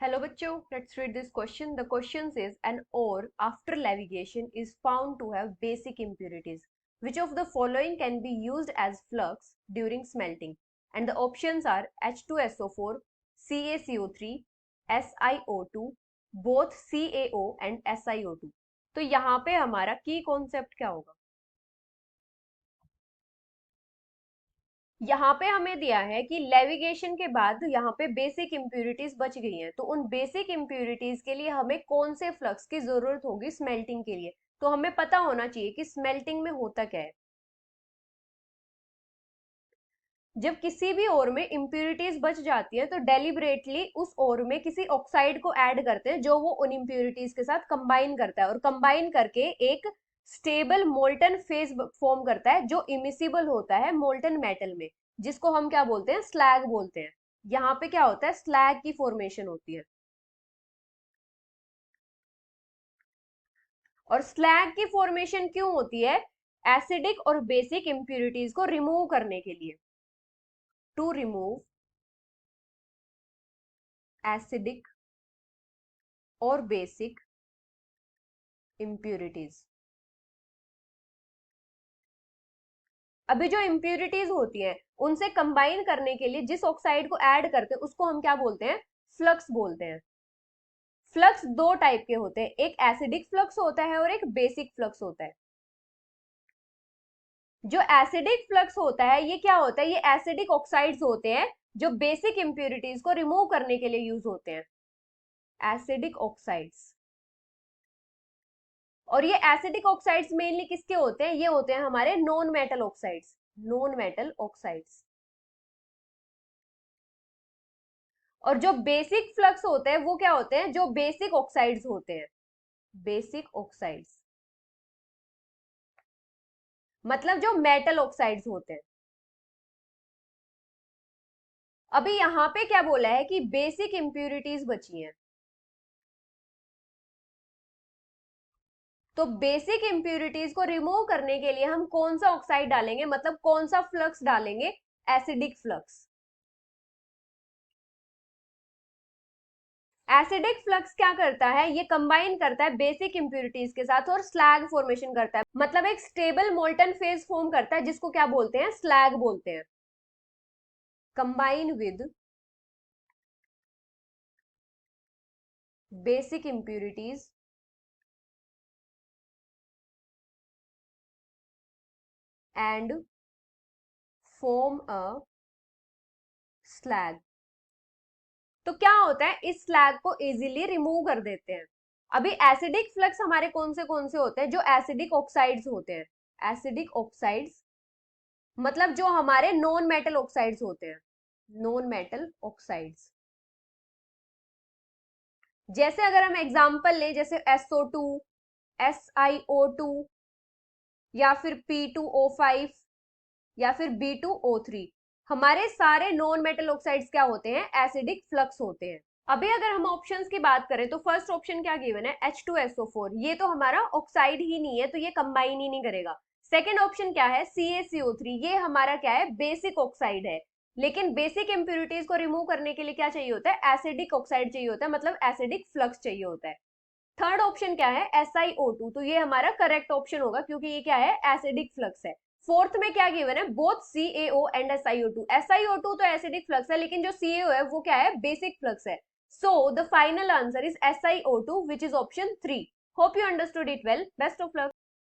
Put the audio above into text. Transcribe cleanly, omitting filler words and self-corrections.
Hello bachcho, let's read this question. The question says an ore after leviation is found to have basic impurities. Which of the following can be used as flux during smelting? And the options are H2SO4, CaCO3, SiO2, both CaO and SiO2. तो यहाँ पे हमारा की concept क्या होगा? यहाँ पे हमें दिया है कि लेविगेशन के बाद यहाँ पे बेसिक इंप्यूरिटीज बच गई हैं, तो उन बेसिक इंप्यूरिटीज के लिए हमें कौन से फ्लक्स की जरूरत होगी स्मेल्टिंग के लिए। तो हमें पता होना चाहिए कि स्मेल्टिंग में होता क्या है। जब किसी भी ओर में इंप्यूरिटीज बच जाती है तो डेलिबरेटली उस ओर में किसी ऑक्साइड को ऐड करते हैं जो वो उन इंप्यूरिटीज के साथ कंबाइन करता है और कंबाइन करके एक स्टेबल मोल्टन फेज फॉर्म करता है जो इमिसिबल होता है मोल्टन मेटल में, जिसको हम क्या बोलते हैं, स्लैग बोलते हैं। यहाँ पे क्या होता है, स्लैग की फॉर्मेशन होती है। और स्लैग की फॉर्मेशन क्यों होती है? एसिडिक और बेसिक इंप्यूरिटीज को रिमूव करने के लिए, टू रिमूव एसिडिक और बेसिक इंप्यूरिटीज। अभी जो इंप्यूरिटीज होती हैं उनसे कंबाइन करने के लिए जिस ऑक्साइड को ऐड करते हैं उसको हम क्या बोलते हैं, फ्लक्स बोलते हैं। फ्लक्स दो टाइप के होते हैं, एक एसिडिक फ्लक्स होता है और एक बेसिक फ्लक्स होता है। जो एसिडिक फ्लक्स होता है ये क्या होता है, ये एसिडिक ऑक्साइड्स होते हैं जो बेसिक इंप्यूरिटीज को रिमूव करने के लिए यूज होते हैं, एसिडिक ऑक्साइड्स। और ये एसिडिक ऑक्साइड्स मेनली किसके होते हैं, ये होते हैं हमारे non metal oxides, non metal oxides. और जो बेसिक फ्लक्स होते हैं वो क्या होते हैं, जो बेसिक ऑक्साइड्स होते हैं, बेसिक ऑक्साइड्स मतलब जो मेटल ऑक्साइड्स होते हैं। अभी यहां पे क्या बोला है कि बेसिक इंप्यूरिटीज बची हैं, तो बेसिक इंप्यूरिटीज को रिमूव करने के लिए हम कौन सा ऑक्साइड डालेंगे, मतलब कौन सा फ्लक्स डालेंगे, एसिडिक फ्लक्स। एसिडिक फ्लक्स क्या करता है, ये कंबाइन करता है बेसिक इंप्यूरिटीज के साथ और स्लैग फॉर्मेशन करता है, मतलब एक स्टेबल मोल्टन फेज फॉर्म करता है जिसको क्या बोलते हैं, स्लैग बोलते हैं। Combine with basic impurities and form a slag. तो क्या होता है, इस स्लैग को इजीली रिमूव कर देते हैं। अभी एसिडिक फ्लक्स हमारे कौन से होते हैं, जो एसिडिक ऑक्साइड्स होते हैं, एसिडिक ऑक्साइड्स मतलब जो हमारे नॉन मेटल ऑक्साइड्स होते हैं, नॉन मेटल ऑक्साइड्स। जैसे अगर हम एग्जांपल लें, जैसे SO2, SiO2 या फिर P2O5 या फिर B2O3, हमारे सारे नॉन मेटल ऑक्साइड्स क्या होते हैं, एसिडिक फ्लक्स होते हैं। अभी अगर हम ऑप्शंस की बात करें तो फर्स्ट ऑप्शन क्या गिवन है, H2SO4, ये तो हमारा ऑक्साइड ही नहीं है तो ये कंबाइन ही नहीं करेगा। सेकेंड ऑप्शन क्या है, CaCO3, ये हमारा क्या है, बेसिक ऑक्साइड है, लेकिन बेसिक इंप्यूरिटीज को रिमूव करने के लिए क्या चाहिए होता है, एसिडिक ऑक्साइड चाहिए होता है, मतलब एसिडिक फ्लक्स चाहिए होता है। थर्ड ऑप्शन क्या है, SiO2, तो ये हमारा करेक्ट ऑप्शन होगा क्योंकि ये क्या है, एसिडिक फ्लक्स है। फोर्थ में क्या गिवन है, both CaO and SiO2, SiO2 तो एसिडिक फ्लक्स है लेकिन जो CaO है वो क्या है, बेसिक फ्लक्स है। So the final answer is SiO2 which is option 3। Hope you understood it well, best of luck.